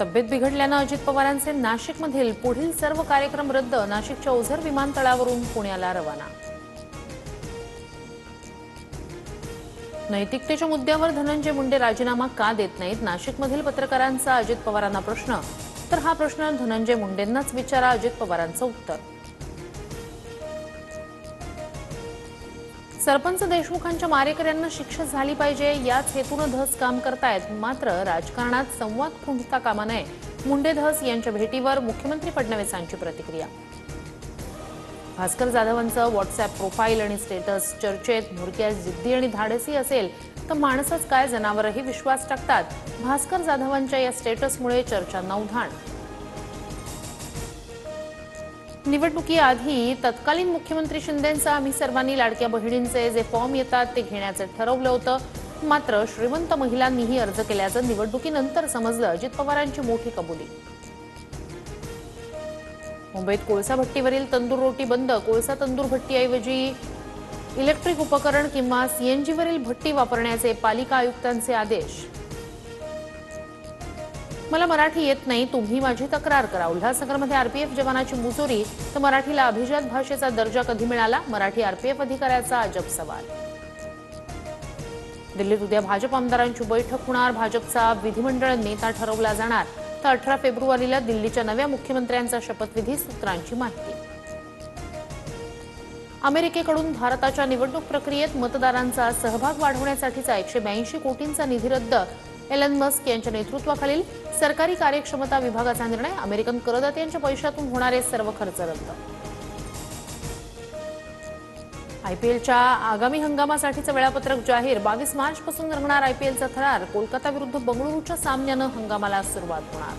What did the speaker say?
तब्येत बिघडल्यानं अजित पवारांचे नाशिकमधील पुढील सर्व कार्यक्रम रद्द. नाशिकच्या ओझर विमानतळावरून पुण्याला रवाना. नैतिकतेच्या मुद्द्यावर धनंजय मुंडे राजीनामा का देत नाहीत? नाशिकमधील पत्रकारांचा अजित पवारांना प्रश्न. तर हा प्रश्न धनंजय मुंडेंनाच विचारा, अजित पवारांचं उत्तर. सरपंच देशमुखांच्या मारेकऱ्यांना शिक्षा झाली पाहिजे याच हेतूनं धस काम करतायत. मात्र राजकारणात संवाद खुंटता कामा नये. मुंडे धस यांच्या भेटीवर मुख्यमंत्री फडणवीसांची प्रतिक्रिया. भास्कर जाधवांचं व्हॉट्सअॅप प्रोफाईल आणि स्टेटस चर्चेत. मुरक्यास जिद्दी आणि धाडसी असेल तर माणसंच काय जनावरही विश्वास टाकतात. भास्कर जाधवांच्या या स्टेटसमुळे चर्चांना उधाण. निवडणुकीआधी तत्कालीन मुख्यमंत्री शिंदेंचा आम्ही सर्वांनी लाडक्या बहिणींचे जे फॉर्म येतात ते घेण्याचं ठरवलं होतं. मात्र श्रीमंत महिलांनीही अर्ज केल्याचं निवडणुकीनंतर समजलं. अजित पवारांची मोठी कबुली. मुंबईत कोळसा भट्टीवरील तंदूर रोटी बंद. कोळसा तंदूर भट्टीऐवजी इलेक्ट्रिक उपकरण किंवा सीएनजीवरील भट्टी वापरण्याचे पालिका आयुक्तांचे आदेश. मला मराठी येत नाही, तुम्ही माझी तक्रार करा. उल्हासनगरमध्ये आरपीएफ जवानाची मुजोरी तर मराठीला अभिजात भाषेचा दर्जा कधी मिळाला? मराठी आरपीएफ अधिकाऱ्याचा अजब सवाल. दिल्लीत उद्या भाजप आमदारांची बैठक होणार. भाजपचा विधिमंडळ नेता ठरवला जाणार. तर 18 फेब्रुवारीला दिल्लीच्या नव्या मुख्यमंत्र्यांचा शपथविधी. सूत्रांची माहिती. अमेरिकेकडून भारताच्या निवडणूक प्रक्रियेत मतदारांचा सहभाग वाढवण्यासाठीचा 182 कोटींचा निधी रद्द. एलन मस्क यांच्या नेतृत्वाखालील सरकारी कार्यक्षमता विभागाचा निर्णय. अमेरिकन करदात्यांच्या पैशातून होणारे सर्व खर्च रद्द. आयपीएलच्या आगामी हंगामासाठीचं वेळापत्रक जाहीर. 22 मार्चपासून रंगणार आयपीएलचा थरार. कोलकाता विरुद्ध बंगळुरूच्या सामन्यानं हंगामाला सुरुवात होणार.